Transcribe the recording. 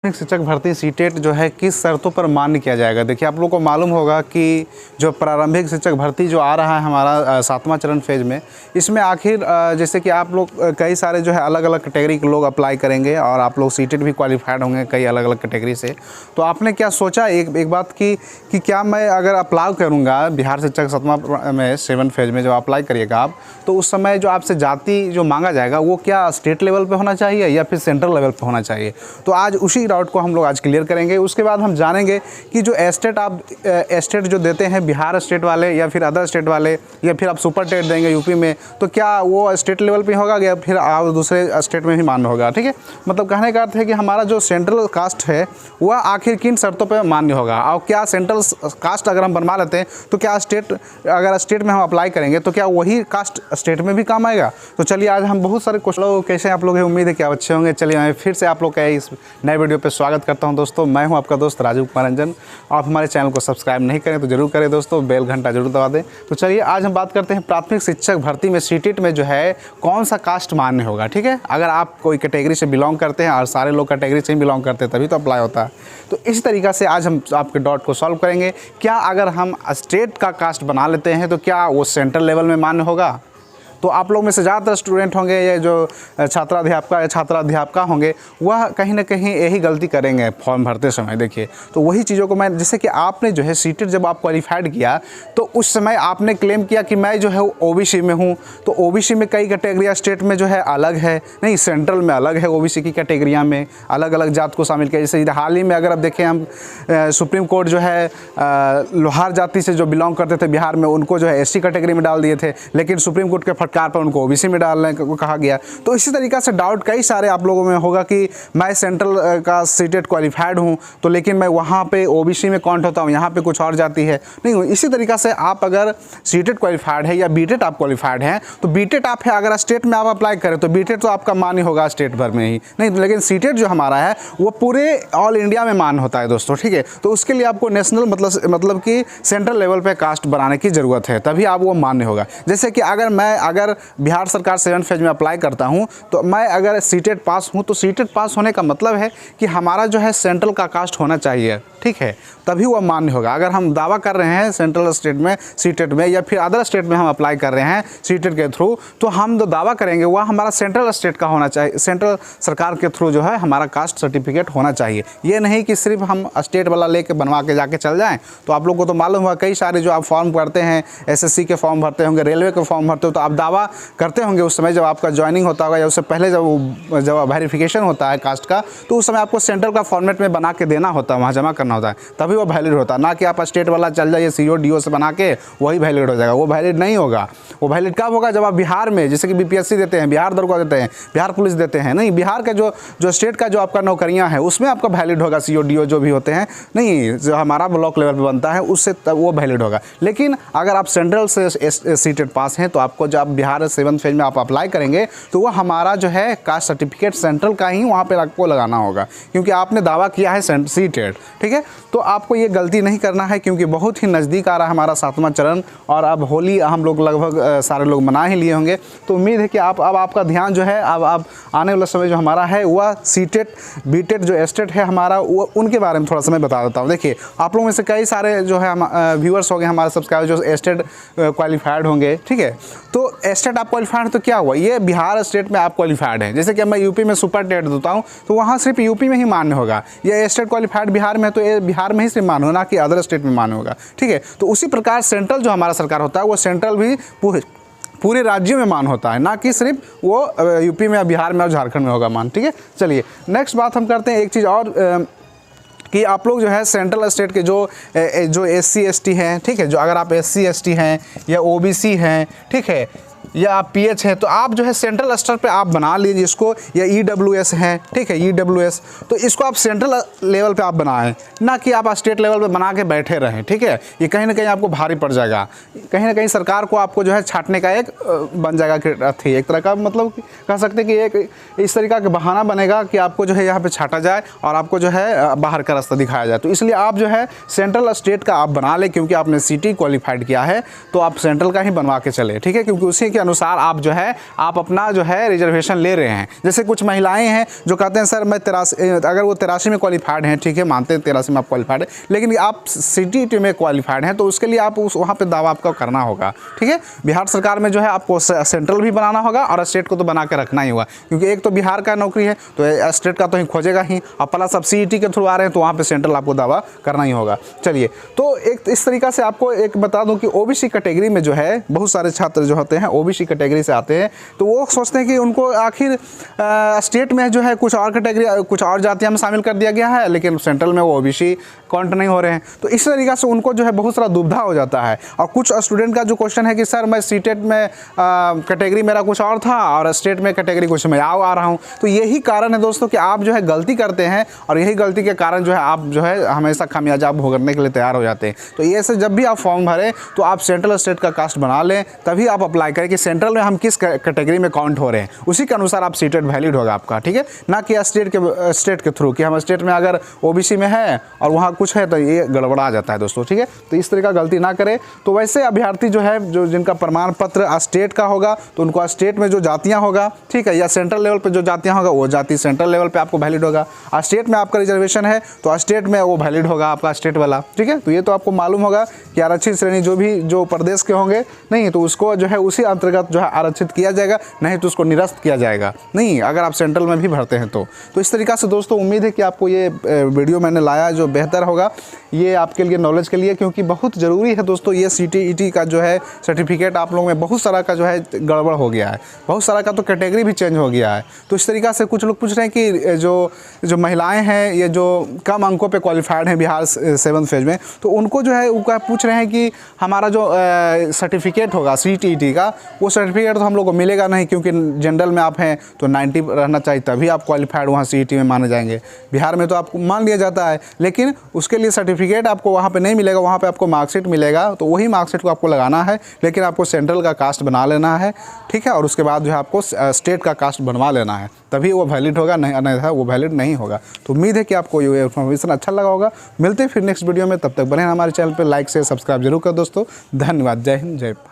शिक्षक भर्ती सीटेट जो है किस शर्तों पर मान्य किया जाएगा। देखिए, आप लोगों को मालूम होगा कि जो प्रारंभिक शिक्षक भर्ती जो आ रहा है हमारा 7वां चरण फेज में, इसमें आखिर जैसे कि आप लोग कई सारे जो है अलग अलग कैटेगरी के लोग अप्लाई करेंगे और आप लोग सीटेट भी क्वालिफाइड होंगे कई अलग अलग कैटेगरी से। तो आपने क्या सोचा एक बात कि क्या मैं अगर अप्लाई करूँगा बिहार शिक्षक 7वां में 7 फेज में जब अप्लाई करिएगा आप, तो उस समय जो आपसे जाति जो मांगा जाएगा वो क्या स्टेट लेवल पर होना चाहिए या फिर सेंट्रल लेवल पर होना चाहिए। तो आज उसी डाउट को हम लोग आज क्लियर करेंगे। उसके बाद हम जानेंगे कि जो स्टेट जो देते हैं बिहार स्टेट वाले या फिर अदर स्टेट वाले या फिर आप सुपर टेट देंगे यूपी में, तो क्या वो स्टेट लेवल पे होगा या फिर आप दूसरे स्टेट में ही मान्य होगा। ठीक है, मतलब कहने का अर्थ है कि हमारा जो सेंट्रल कास्ट है वह आखिर किन शर्तों पर मान्य होगा और क्या सेंट्रल कास्ट अगर हम बनवा लेते हैं तो क्या अगर स्टेट में हम अप्लाई करेंगे तो क्या वही कास्ट स्टेट में भी काम आएगा। तो चलिए आज हम बहुत सारे क्वेश्चन कैसे आप लोग उम्मीद है कि आप अच्छे होंगे। चलिए मैं फिर से आप लोग का इस नए वीडियो पे स्वागत करता हूं दोस्तों। मैं हूं आपका दोस्त राजीव कुमार रंजन। आप हमारे चैनल को सब्सक्राइब नहीं करें तो जरूर करें दोस्तों, बेल घंटा जरूर दबा दें। तो चलिए आज हम बात करते हैं प्राथमिक शिक्षक भर्ती में सीटेट में जो है कौन सा कास्ट मान्य होगा। ठीक है, अगर आप कोई कैटेगरी से बिलोंग करते हैं और सारे लोग कैटेगरी से ही बिलोंग करते हैं तभी तो अप्लाई होता है। तो इस तरीक़ा से आज हम आपके डॉट को सॉल्व करेंगे। क्या अगर हम स्टेट का कास्ट बना लेते हैं तो क्या वो सेंट्रल लेवल में मान्य होगा। तो आप लोग में से ज़्यादातर स्टूडेंट होंगे या जो छात्राध्यापका होंगे वह कहीं ना कहीं यही गलती करेंगे फॉर्म भरते समय। देखिए, तो वही चीज़ों को मैं जैसे कि आपने जो है सीटेट जब आप क्वालिफाइड किया तो उस समय आपने क्लेम किया कि मैं जो है ओबीसी में हूँ। तो ओबीसी में कई कैटेगरियाँ स्टेट में जो है अलग है, नहीं सेंट्रल में अलग है। ओबीसी की कैटेगरियाँ में अलग अलग जात को शामिल किया। जैसे हाल ही में अगर आप देखें हम सुप्रीम कोर्ट जो है लोहार जाति से जो बिलोंग करते थे बिहार में उनको जो है एससी कैटेगरी में डाल दिए थे, लेकिन सुप्रीम कोर्ट के कार पर उनको ओबीसी में डालने को कहा गया। तो इसी तरीक़ा से डाउट कई सारे आप लोगों में होगा कि मैं सेंट्रल का सीटेट क्वालिफाइड हूं तो लेकिन मैं वहां पे ओबीसी में काउंट होता हूं, यहां पे कुछ और जाती है। नहीं, इसी तरीक़ा से आप अगर सीटेट क्वालिफाइड है या बीटेट आप क्वालिफाइड हैं तो बीटेट आप है अगर स्टेट में आप अप्लाई करें तो बीटेट तो आपका मान्य होगा स्टेट भर में ही, नहीं लेकिन सीटेट जो हमारा है वो पूरे ऑल इंडिया में मान्य होता है दोस्तों। ठीक है, तो उसके लिए आपको नेशनल मतलब कि सेंट्रल लेवल पे कास्ट बनाने की ज़रूरत है, तभी आप वो मान्य होगा। जैसे कि अगर बिहार सरकार 7 फेज में अप्लाई करता हूं तो मैं अगर सीटेट पास हूं तो सीटेट पास होने का मतलब है कि हमारा जो है सेंट्रल का कास्ट होना चाहिए। ठीक है, तभी वह मान्य होगा। अगर हम दावा कर रहे हैं सेंट्रल स्टेट में सीटेट में या फिर अदर स्टेट में हम अप्लाई कर रहे हैं सीटेट के थ्रू, तो हम जो दावा करेंगे वह हमारा सेंट्रल स्टेट का होना चाहिए, सेंट्रल सरकार के थ्रू जो है हमारा कास्ट सर्टिफिकेट होना चाहिए। ये नहीं कि सिर्फ हम स्टेट वाला लेके बनवा के जाके चल जाएँ। तो आप लोग को तो मालूम हुआ कई सारे जो आप फॉर्म भरते हैं, एसएससी के फॉर्म भरते होंगे, रेलवे के फॉर्म भरते हो, तो आप दावा करते होंगे उस समय जब आपका ज्वाइनिंग होता होगा या उससे पहले जब वेरिफिकेशन होता है कास्ट का, तो उस समय आपको सेंट्रल का फॉर्मेट में बना के देना होता है, वहाँ जमा करना होता है, तभी वो वैलिड होता है। ना कि आप स्टेट वाला चल जाइए सीओ डीओ से बना के वही वैलिड हो जाएगा, वो वैलिड नहीं होगा। वो वैलिड कब होगा जब आप बिहार में जैसे कि बीपीएससी देते हैं, बिहार दरोगा देते हैं, बिहार पुलिस देते हैं, नहीं बिहार का जो स्टेट का जो आपका नौकरियाँ हैं उसमें आपका वैलिड होगा सीओ डीओ जो भी होते हैं, नहीं जो हमारा ब्लॉक लेवल पर बनता है उससे तब वो वैलिड होगा। लेकिन अगर आप सेंट्रल से सीटेट पास हैं तो आपको जब बिहार 7 फेज में आप अप्लाई करेंगे तो वो हमारा जो है कास्ट सर्टिफिकेट सेंट्रल का ही वहाँ पे आपको लगाना होगा, क्योंकि आपने दावा किया है सीटेट। ठीक है, तो आपको ये गलती नहीं करना है क्योंकि बहुत ही नज़दीक आ रहा है हमारा 7वां चरण और अब होली हम लोग लगभग सारे लोग मना ही लिए होंगे। तो उम्मीद है कि अब आपका ध्यान जो है अब आने वाला समय जो हमारा है वह सीटेट बीटेट जो स्टेट है हमारा वो उनके बारे में थोड़ा सा मैं बता देता हूँ। देखिए, आप लोगों में से कई सारे जो है व्यूअर्स होंगे हमारे सब्सक्राइबर जो स्टेट क्वालिफाइड होंगे। ठीक है, तो स्टेट आप क्वालिफाइड तो क्या हुआ, ये बिहार स्टेट में आप क्वालिफाइड हैं। जैसे कि मैं यूपी में सुपर टेट देता हूँ तो वहाँ सिर्फ यूपी में ही मान्य होगा। ये स्टेट क्वालिफाइड बिहार में तो ये बिहार में ही सिर्फ मान्य होना कि अदर स्टेट में मान्य होगा। ठीक है, तो उसी प्रकार सेंट्रल जो हमारा सरकार होता है वो सेंट्रल भी पूरे राज्यों में मान होता है, ना कि सिर्फ वो यूपी में, बिहार में और झारखंड में होगा मान। ठीक है, चलिए नेक्स्ट बात हम करते हैं एक चीज़ और कि आप लोग जो है सेंट्रल स्टेट के जो एससी एसटी हैं, ठीक है, जो अगर आप एससी एसटी हैं या ओबीसी हैं, ठीक है, या आप पीएच है तो आप जो है सेंट्रल स्तर पे आप बना लीजिए इसको, या ईडब्ल्यूएस है, ठीक है, ईडब्ल्यूएस, तो इसको आप सेंट्रल लेवल पे आप बनाएं, ना कि आप स्टेट लेवल पे बना के बैठे रहें। ठीक है, ये कहीं ना कहीं आपको भारी पड़ जाएगा, कहीं ना कहीं सरकार को आपको जो है छाटने का एक बन जाएगा थी एक तरह का, मतलब कह सकते हैं कि एक इस तरीका का बहाना बनेगा कि आपको जो है यहाँ पर छाटा जाए और आपको जो है बाहर का रास्ता दिखाया जाए। तो इसलिए आप जो है सेंट्रल स्टेट का आप बना लें, क्योंकि आपने सिटी क्वालिफाइड किया है तो आप सेंट्रल का ही बनवा के चले। ठीक है, क्योंकि उसी के के अनुसार आप जो है आप अपना जो है रिजर्वेशन ले रहे हैं। जैसे कुछ महिलाएं हैं जो कहते हैं सर मैं 83, अगर वो 83 में क्वालिफाइड हैं, ठीक है, मानते हैं 83 में आप क्वालिफाइड है, लेकिन आप CTET में क्वालिफाइड हैं, तो उसके लिए आप उस वहाँ पे दावा आपका करना होगा, ठीक है। बिहार सरकार में जो है आपको सेंट्रल भी बनाना होगा और स्टेट को तो बना के रखना ही होगा, क्योंकि एक तो बिहार का नौकरी है तो स्टेट का तो ही खोजेगा ही, और प्लस आप CET के थ्रू आ रहे हैं तो वहाँ पे सेंट्रल आपको दावा करना ही होगा। चलिए, तो एक इस तरीक़ा से आपको एक बता दूं कि OBC कैटेगरी में जो है बहुत सारे छात्र जो होते हैं OBC कैटेगरी से आते हैं, तो वो सोचते हैं कि उनको आखिर स्टेट में जो है कुछ और कैटेगरी, कुछ और जातियाँ में शामिल कर दिया गया है, लेकिन सेंट्रल में वो OBC काउंट नहीं हो रहे हैं। तो इस तरीक़ा से उनको जो है बहुत सारा दुविधा हो जाता है। और कुछ स्टूडेंट का जो क्वेश्चन है कि सर मैं CTET में कैटेगरी मेरा कुछ और था और स्टेट में कैटेगरी कुछ मैं आ रहा हूँ। तो यही कारण है दोस्तों कि आप जो है गलती करते हैं, और यही गलती के कारण जो है आप जो है हमेशा खामियाजा भुगतने के लिए तैयार हो जाते हैं। तो ये से जब भी आप फॉर्म भरें तो आप सेंट्रल स्टेट का कास्ट बना लें, तभी आप अप्लाई करें कि सेंट्रल में हम किस कैटेगरी में काउंट हो रहे हैं, उसी के अनुसार आप CTET वैलिड होगा आपका, ठीक है। ना कि स्टेट के थ्रू कि हम स्टेट में अगर OBC में है और वहाँ कुछ है तो ये गड़बड़ा जाता है दोस्तों, ठीक है। तो इस तरह का गलती ना करें। तो वैसे अभ्यर्थी जो है जो जिनका प्रमाण पत्र स्टेट का होगा तो उनको स्टेट में जो जातियाँ होगा, ठीक है, या सेंट्रल लेवल पे जो जातियाँ होगा वो जाति सेंट्रल लेवल पे आपको वैलिड होगा। स्टेट में आपका रिजर्वेशन है तो स्टेट में वो वैलिड होगा आपका स्टेट वाला, ठीक है। तो ये तो आपको मालूम होगा कि आरक्षित श्रेणी जो प्रदेश के होंगे नहीं तो उसको जो है उसी अंतर्गत जो है आरक्षित किया जाएगा, नहीं तो उसको निरस्त किया जाएगा, नहीं अगर आप सेंट्रल में भी भरते हैं तो इस तरीक़ा से दोस्तों उम्मीद है कि आपको ये वीडियो मैंने लाया जो बेहतर होगा, ये आपके लिए नॉलेज के लिए, क्योंकि बहुत ज़रूरी है दोस्तों। ये CTET का जो है सर्टिफिकेट आप लोगों में बहुत सारा का जो है गड़बड़ हो गया है, बहुत सारा का तो कैटेगरी भी चेंज हो गया है। तो इस तरीक़ा से कुछ लोग पूछ रहे हैं कि जो महिलाएं हैं ये जो कम अंकों पे क्वालिफाइड हैं बिहार 7th फेज में, तो उनको जो है वो पूछ रहे हैं कि हमारा जो सर्टिफिकेट होगा CTET का, वो सर्टिफिकेट तो हम लोग को मिलेगा नहीं, क्योंकि जनरल में आप हैं तो 90 रहना चाहिए तभी आप क्वालिफाइड वहाँ CET में माने जाएंगे। बिहार में तो आपको मान लिया जाता है, लेकिन उसके लिए सर्टिफिकेट आपको वहाँ पे नहीं मिलेगा, वहाँ पे आपको मार्कशीट मिलेगा। तो वही मार्कशीट को आपको लगाना है, लेकिन आपको सेंट्रल का कास्ट बना लेना है, ठीक है। और उसके बाद जो है आपको स्टेट का कास्ट बनवा लेना है, तभी वो वैलिड होगा, नहीं अन्यथा वो वैलिड नहीं होगा। तो उम्मीद है कि आपको ये इन्फॉर्मेशन अच्छा लगा होगा। मिलते हैं फिर नेक्स्ट वीडियो में, तब तक बने हमारे चैनल पर लाइक से सब्सक्राइब जरूर कर दोस्तों। धन्यवाद। जय हिंद, जय भारत।